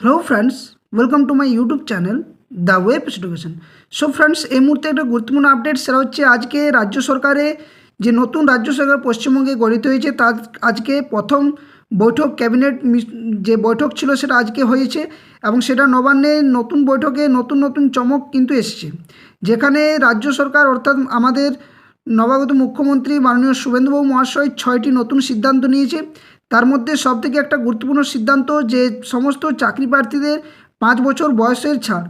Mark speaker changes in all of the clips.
Speaker 1: Hello friends, welcome to my YouTube channel the web education. So friends, এই মুহূর্তে একটা গুরুত্বপূর্ণ আপডেট, সেটা হচ্ছে আজকে রাজ্য সরকারে যে নতুন রাজ্য সরকার পশ্চিমবঙ্গে গঠিত হয়েছে তার আজকে প্রথম বৈঠক, ক্যাবিনেট যে বৈঠক ছিল সেটা আজকে হয়েছে এবং সেটা নবান্নে নতুন বৈঠকে নতুন নতুন চমক কিন্তু এসছে, যেখানে রাজ্য সরকার অর্থাৎ আমাদের নবাগত মুখ্যমন্ত্রী মাননীয় শুভেন্দুবাবু মহাশয় 6টি নতুন সিদ্ধান্ত নিয়েছে। তার মধ্যে সবথেকে একটা গুরুত্বপূর্ণ সিদ্ধান্ত যে সমস্ত চাকরি প্রার্থীদের 5 বছর বয়সের ছাড়,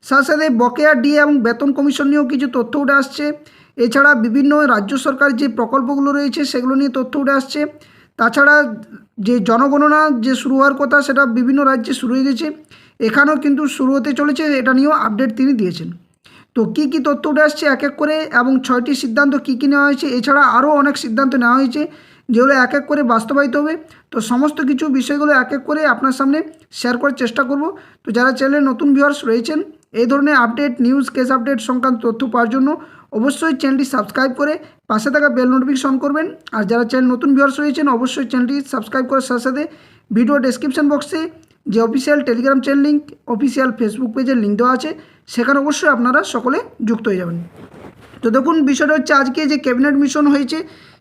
Speaker 1: সাথে সাথে বকেয়া ডিএ এবং বেতন কমিশন নিয়েও কিছু তথ্য উঠে আসছে। এছাড়া বিভিন্ন রাজ্য সরকার যে প্রকল্পগুলো রয়েছে সেগুলো নিয়ে তথ্য উঠে আসছে। তাছাড়া যে জনগণনা যে শুরু হওয়ার কথা সেটা বিভিন্ন রাজ্যে শুরু হয়ে গেছে, এখানেও কিন্তু শুরু হতে চলেছে, এটা নিয়েও আপডেট তিনি দিয়েছেন। তো কী কী তথ্য উঠে আসছে এক এক করে এবং 6টি সিদ্ধান্ত কী কী নেওয়া হয়েছে, এছাড়া আরও অনেক সিদ্ধান্ত নেওয়া হয়েছে যেগুলো এক এক করে বাস্তবায়িত হবে। তো সমস্ত কিছু বিষয়গুলো এক এক করে আপনার সামনে শেয়ার করার চেষ্টা করব। তো যারা চ্যানেলে নতুন ভিউয়ার্স রয়েছেন, এই ধরনের আপডেট, নিউজ, কেস আপডেট সংক্রান্ত তথ্য পাওয়ার জন্য অবশ্যই চ্যানেলটি সাবস্ক্রাইব করে পাশে থাকা বেল নোটিফিকেশন করবেন। আর যারা চ্যানেল নতুন ভিউয়ার্স রয়েছেন অবশ্যই চ্যানেলটি সাবস্ক্রাইব করার সাথে সাথে ভিডিও ডেসক্রিপশন বক্সে যে official Telegram channel link, official Facebook পেজের লিঙ্ক দেওয়া আছে, সেখানে অবশ্যই আপনারা সকলে যুক্ত হয়ে যাবেন। তো দেখুন, বিষয়টা হচ্ছে আজকে যে ক্যাবিনেট মিশন হয়েছে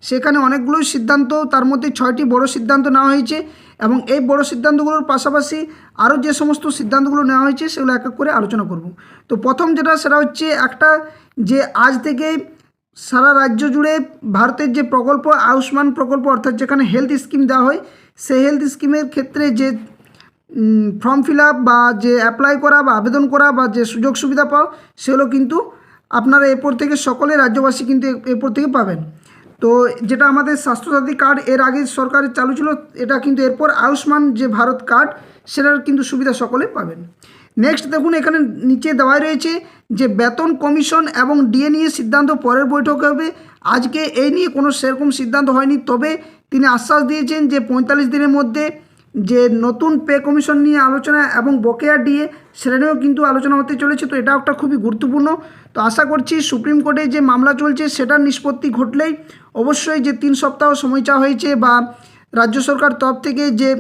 Speaker 1: সেখানে অনেকগুলোই সিদ্ধান্ত, তার মধ্যে 6টি বড় সিদ্ধান্ত নেওয়া হয়েছে এবং এই বড় সিদ্ধান্তগুলোর পাশাপাশি আরও যে সমস্ত সিদ্ধান্তগুলো নেওয়া হয়েছে সেগুলো এক এক করে আলোচনা করব। তো প্রথম যেটা সেটা হচ্ছে একটা, যে আজ থেকে সারা রাজ্য জুড়ে ভারতের যে প্রকল্প আয়ুষ্মান প্রকল্প, অর্থাৎ যেখানে হেলথ স্কিম দেওয়া হয়, সেই হেলথ স্কিমের ক্ষেত্রে যে ফর্ম ফিল আপ বা যে অ্যাপ্লাই করা বা আবেদন করা বা যে সুযোগ সুবিধা পাওয়া, সেগুলো কিন্তু আপনারা এরপর থেকে সকলে রাজ্যবাসী কিন্তু এরপর থেকে পাবেন। তো যেটা আমাদের স্বাস্থ্যসাথী কার্ড এর আগে সরকারের চালু ছিল, এটা কিন্তু এরপর আয়ুষ্মান যে ভারত কার্ড সেটার কিন্তু সুবিধা সকলে পাবেন। নেক্সট দেখুন, এখানে নিচে দেওয়াই রয়েছে যে বেতন কমিশন এবং ডিএ নিয়ে সিদ্ধান্ত পরের বৈঠকে হবে। আজকে এই নিয়ে কোনো সেরকম সিদ্ধান্ত হয়নি, তবে তিনি আশ্বাস দিয়েছেন যে 45 দিনের মধ্যে যে নতুন পে কমিশন নিয়ে আলোচনা এবং বকেয়া ডিএ সেটা নিয়েও কিন্তু আলোচনা হতে চলেছে। তো এটাও একটা খুবই গুরুত্বপূর্ণ। তো আশা করছি সুপ্রিম কোর্টে যে মামলা চলছে সেটার নিষ্পত্তি ঘটলেই অবশ্যই যে 3 সপ্তাহ সময় চাওয়া হয়েছে বা রাজ্য সরকার তরফ থেকে যে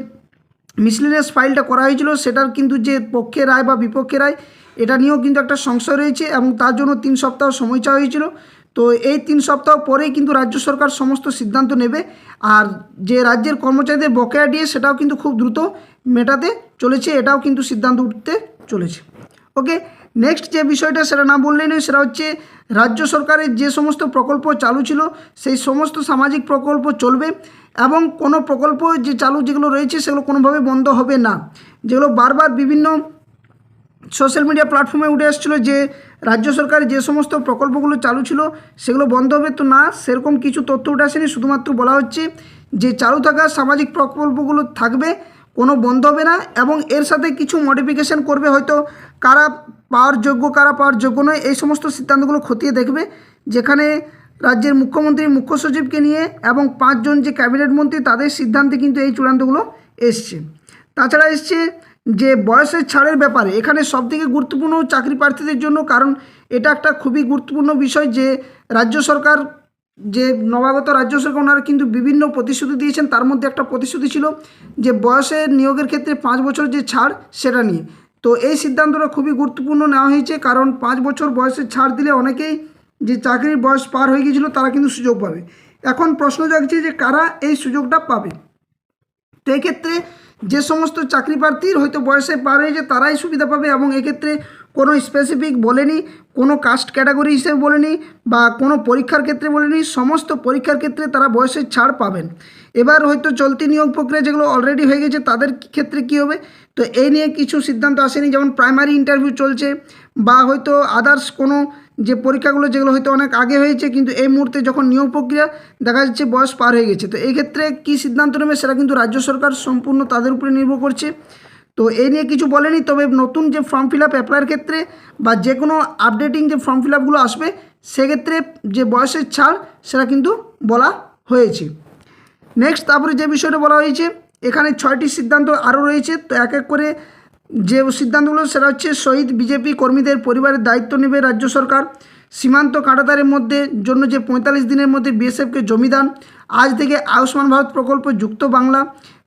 Speaker 1: মিসলিনিয়াস ফাইলটা করা হয়েছিল সেটার কিন্তু যে পক্ষে রায় বা বিপক্ষে রায়, এটা নিয়েও কিন্তু একটা সংশয় রয়েছে এবং তার জন্য 3 সপ্তাহ সময় চাওয়া হয়েছিল। তো এই 3 সপ্তাহ পরেই কিন্তু রাজ্য সরকার সমস্ত সিদ্ধান্ত নেবে। আর যে রাজ্যের কর্মচারীদের বকেয়া দিয়ে সেটাও কিন্তু খুব দ্রুত মেটাতে চলেছে, এটাও কিন্তু সিদ্ধান্ত উঠতে চলেছে। ওকে, নেক্সট যে বিষয়টা সেটা না বললেই নয়, সেটা হচ্ছে রাজ্য সরকারের যে সমস্ত প্রকল্প চালু ছিল সেই সমস্ত সামাজিক প্রকল্প চলবে এবং কোনো প্রকল্প যে চালু যেগুলো রয়েছে সেগুলো কোনোভাবে বন্ধ হবে না। যেগুলো বারবার বিভিন্ন সোশ্যাল মিডিয়া প্ল্যাটফর্মে উঠে আসছিলো যে রাজ্য সরকারের যে সমস্ত প্রকল্পগুলো চালু ছিল সেগুলো বন্ধ হবে, তো না, সেরকম কিছু তথ্য উঠে আসেনি। শুধুমাত্র বলা হচ্ছে যে চালু থাকা সামাজিক প্রকল্পগুলো থাকবে, কোনো বন্ধ হবে না এবং এর সাথে কিছু মডিফিকেশান করবে, হয়তো কারা পাওয়ার যোগ্য কারা পাওয়ার যোগ্য নয় এই সমস্ত সিদ্ধান্তগুলো খতিয়ে দেখবে, যেখানে রাজ্যের মুখ্যমন্ত্রী, মুখ্য সচিবকে নিয়ে এবং 5 জন যে ক্যাবিনেট মন্ত্রী তাদের সিদ্ধান্তে কিন্তু এই চূড়ান্তগুলো এসছে। তাছাড়া এসছে যে বয়সের ছাড়ের ব্যাপারে, এখানে সবথেকে গুরুত্বপূর্ণ চাকরি প্রার্থীদের জন্য, কারণ এটা একটা খুবই গুরুত্বপূর্ণ বিষয় যে রাজ্য সরকার, যে নবাগত রাজ্য সরকার ওনারা কিন্তু বিভিন্ন প্রতিশ্রুতি দিয়েছেন। তার মধ্যে একটা প্রতিশ্রুতি ছিল যে বয়সের নিয়োগের ক্ষেত্রে 5 বছর যে ছাড় সেটা নিয়ে। তো এই সিদ্ধান্তটা খুবই গুরুত্বপূর্ণ নেওয়া হয়েছে, কারণ 5 বছর বয়সের ছাড় দিলে অনেকেই যে চাকরির বয়স পার হয়ে গিয়েছিলো তারা কিন্তু সুযোগ পাবে। এখন প্রশ্ন জাগছে যে কারা এই সুযোগটা পাবে। তো এক্ষেত্রে যে সমস্ত চাকরি প্রার্থীর হয়তো বয়সে পার হয়েছে তারাই সুবিধা পাবে এবং এক্ষেত্রে কোনো স্পেসিফিক বলেনি, কোনো কাস্ট ক্যাটাগরি হিসেবে বলেনি বা কোনো পরীক্ষার ক্ষেত্রে বলেনি, সমস্ত পরীক্ষার ক্ষেত্রে তারা বয়সের ছাড় পাবেন। এবার হয়তো চলতি নিয়োগ প্রক্রিয়া যেগুলো অলরেডি হয়ে গেছে তাদের ক্ষেত্রে কী হবে, তো এই নিয়ে কিছু সিদ্ধান্ত আসেনি, যেমন প্রাইমারি ইন্টারভিউ চলছে বা হয়তো আদার্স কোনো যে পরীক্ষাগুলো যেগুলো হয়তো অনেক আগে হয়েছে কিন্তু এই মুহূর্তে যখন নিয়োগ প্রক্রিয়া দেখা যাচ্ছে বয়স পার হয়ে গেছে। তো এই ক্ষেত্রে কী সিদ্ধান্ত নেবে সেটা কিন্তু রাজ্য সরকার সম্পূর্ণ তাদের উপরে নির্ভর করছে। তো এই নিয়ে কিছু বলেনি, তবে নতুন যে ফর্ম ফিল আপ অ্যাপ্লাইয়ের ক্ষেত্রে বা যে কোনো আপডেটিং যে ফর্ম ফিল আপগুলো আসবে সেক্ষেত্রে যে বয়সের ছাড় সেটা কিন্তু বলা হয়েছে। নেক্সট তারপরে যে বিষয়টা বলা হয়েছে, এখানে 6টি সিদ্ধান্ত আরও রয়েছে। তো এক এক করে যে সিদ্ধান্তগুলো সেটা হচ্ছে শহীদ বিজেপি কর্মীদের পরিবারের দায়িত্ব নেবে রাজ্য সরকার, সীমান্ত কাঁটাতারের মধ্যে জন্য যে 45 দিনের মধ্যে বিএসএফকে জমিদান, আজ থেকে আয়ুষ্মান ভারত প্রকল্প যুক্ত বাংলা,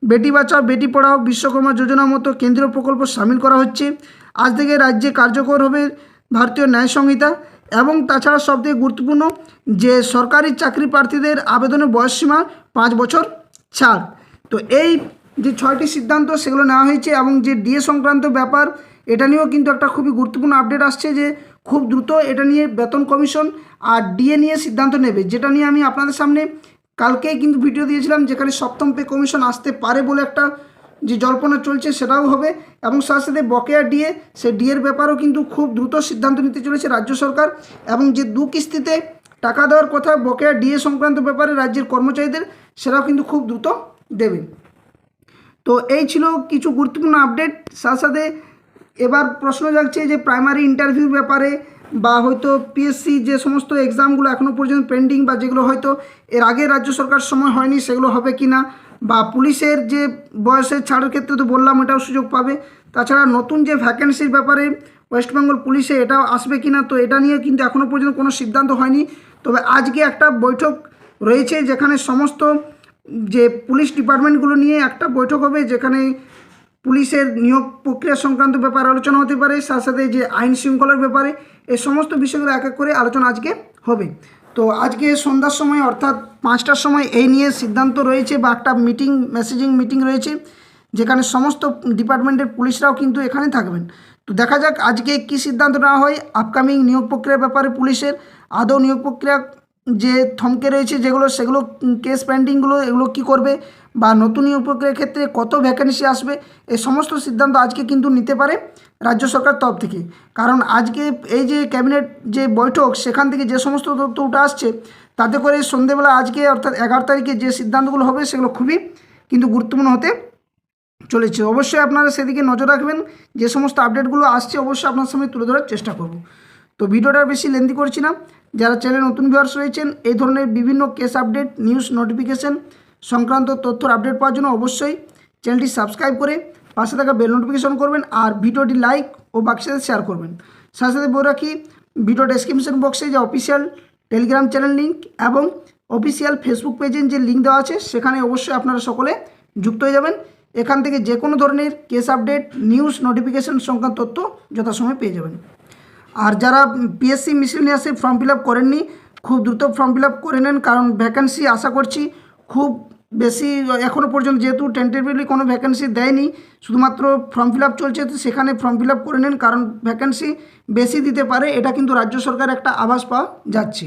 Speaker 1: বেটি বাঁচাও বেটি পড়াও বিশ্বকর্মা যোজনার মতো কেন্দ্রীয় প্রকল্প সামিল করা হচ্ছে। আজ থেকে রাজ্যে কার্যকর হবে ভারতীয় ন্যায় সংহিতা এবং তাছাড়া সবথেকে গুরুত্বপূর্ণ যে সরকারি চাকরি প্রার্থীদের আবেদনের বয়সসীমা 5 বছর ছাড়। তো এই যে 6টি সিদ্ধান্ত সেগুলো নেওয়া হয়েছে এবং যে ডিএ সংক্রান্ত ব্যাপার এটা নিয়েও কিন্তু একটা খুবই গুরুত্বপূর্ণ আপডেট আসছে যে খুব দ্রুত এটা নিয়ে বেতন কমিশন আর ডিএ নিয়ে সিদ্ধান্ত নেবে, যেটা নিয়ে আমি আপনাদের সামনে কালকেই কিন্তু ভিডিও দিয়েছিলাম, যেখানে সপ্তম পে কমিশন আসতে পারে বলে একটা যে জল্পনা চলছে সেটাও হবে এবং সাথে সাথে বকেয়া ডিএ সেই ডিএর ব্যাপারেও কিন্তু খুব দ্রুত সিদ্ধান্ত নিতে চলেছে রাজ্য সরকার এবং যে 2 কিস্তিতে টাকা দেওয়ার কথা বকেয়া ডিএ সংক্রান্ত ব্যাপারে রাজ্যের কর্মচারীদের সেটাও কিন্তু খুব দ্রুত দেবে। তো এই ছিল কিছু গুরুত্বপূর্ণ আপডেট। সাথে সাথে এবার প্রশ্ন জাগছে যে প্রাইমারি ইন্টারভিউর ব্যাপারে বা হয়তো পিএসসি যে সমস্ত এক্সামগুলো এখনও পর্যন্ত পেন্ডিং বা যেগুলো হয়তো এর আগে রাজ্য সরকার সময় হয়নি সেগুলো হবে কি না, বা পুলিশের যে বয়সের ছাড়ের ক্ষেত্রে তো বললাম এটাও সুযোগ পাবে। তাছাড়া নতুন যে ভ্যাকেন্সির ব্যাপারে ওয়েস্ট বেঙ্গল পুলিশে এটাও আসবে কি না, তো এটা নিয়ে কিন্তু এখনও পর্যন্ত কোনো সিদ্ধান্ত হয়নি। তবে আজকে একটা বৈঠক রয়েছে যেখানে সমস্ত যে পুলিশ ডিপার্টমেন্টগুলো নিয়ে একটা বৈঠক হবে, যেখানে পুলিশের নিয়োগ প্রক্রিয়া সংক্রান্ত ব্যাপারে আলোচনা হতে পারে, সাথে সাথে যে আইন শৃঙ্খলার ব্যাপারে এই সমস্ত বিষয়গুলো এক এক করে আলোচনা আজকে হবে। তো আজকে সন্ধ্যার সময় অর্থাৎ 5টার সময় এই নিয়ে সিদ্ধান্ত রয়েছে বা একটা মেসেজিং মিটিং রয়েছে, যেখানে সমস্ত ডিপার্টমেন্টের পুলিশরাও কিন্তু এখানে থাকবেন। তো দেখা যাক আজকে কী সিদ্ধান্ত নেওয়া হয় আপকামিং নিয়োগ প্রক্রিয়ার ব্যাপারে। পুলিশের আদৌ নিয়োগ প্রক্রিয়া যে থমকে রয়েছে যেগুলো সেগুলো কেস পেন্ডিংগুলো এগুলো কী করবে, বা নতুন নিয়োগ প্রক্রিয়ার ক্ষেত্রে কত ভ্যাকেন্সি আসবে, এই সমস্ত সিদ্ধান্ত আজকে কিন্তু নিতে পারে রাজ্য সরকার তরফ থেকে। কারণ আজকে এই যে ক্যাবিনেট যে বৈঠক সেখান থেকে যে সমস্ত তথ্য উঠে আসছে তাতে করে সন্ধেবেলা আজকে অর্থাৎ 11 তারিখে যে সিদ্ধান্তগুলো হবে সেগুলো খুবই কিন্তু গুরুত্বপূর্ণ হতে চলেছে। অবশ্যই আপনারা সেদিকে নজর রাখবেন, যে সমস্ত আপডেটগুলো আসছে অবশ্যই আপনার সামনে তুলে ধরার চেষ্টা করব। তো ভিডিওটা বেশি লেন্দি করছি না, যারা চ্যানেলে নতুন ভিউয়ার্স রয়েছেন এই ধরনের বিভিন্ন কেস আপডেট নিউজ নোটিফিকেশন সংক্রান্ত তথ্যর আপডেট পাওয়ার জন্য অবশ্যই চ্যানেলটি সাবস্ক্রাইব করে পাশে থাকা বেল নোটিফিকেশন করবেন আর ভিডিওটি লাইক ও বাকির সাথে শেয়ার করবেন। সাথে সাথে বলে রাখি ভিডিও ডেসক্রিপশন বক্সে যে অফিসিয়াল টেলিগ্রাম চ্যানেল লিঙ্ক এবং অফিসিয়াল ফেসবুক পেজের যে লিঙ্ক দেওয়া আছে সেখানে অবশ্যই আপনারা সকলে যুক্ত হয়ে যাবেন। এখান থেকে যে কোনো ধরনের কেস আপডেট নিউজ নোটিফিকেশন সংক্রান্ত তথ্য যথাসময়ে পেয়ে যাবেন। আর যারা পিএসসি মিসেলেনিয়াসে ফর্ম ফিল আপ করেননি খুব দ্রুত ফর্ম ফিল আপ করে নেন, কারণ ভ্যাকেন্সি আশা করছি খুব বেশি এখনও পর্যন্ত যেহেতু টেন্টেটিভলি কোনো ভ্যাকেন্সি দেয়নি, শুধুমাত্র ফর্ম ফিল আপ চলছে, তো সেখানে ফর্ম ফিল আপ করে নেন, কারণ ভ্যাকেন্সি বেশি দিতে পারে এটা কিন্তু রাজ্য সরকার একটা আভাস পাওয়া যাচ্ছে।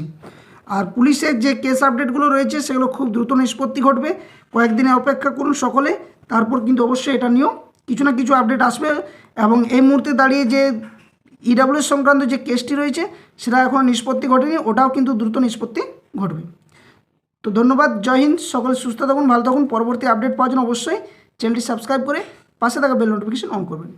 Speaker 1: আর পুলিশের যে কেস আপডেটগুলো রয়েছে সেগুলো খুব দ্রুত নিষ্পত্তি ঘটবে, কয়েকদিনে অপেক্ষা করুন সকলে, তারপর কিন্তু অবশ্যই এটা নিয়েও কিছু না কিছু আপডেট আসবে। এবং এই মুহূর্তে দাঁড়িয়ে যে ইডাব্লিউএস সংক্রান্ত যে কেসটি রয়েছে সেটা এখন নিষ্পত্তি ঘটেনি, ওটাও কিন্তু দ্রুত নিষ্পত্তি ঘটবে। তো ধন্যবাদ, জয় হিন্দ, সকলে সুস্থ থাকুন, ভালো থাকুন। পরবর্তী আপডেট পাওয়ার জন্য অবশ্যই চ্যানেলটি সাবস্ক্রাইব করে পাশে থাকা বেল নোটিফিকেশন অন করবেন।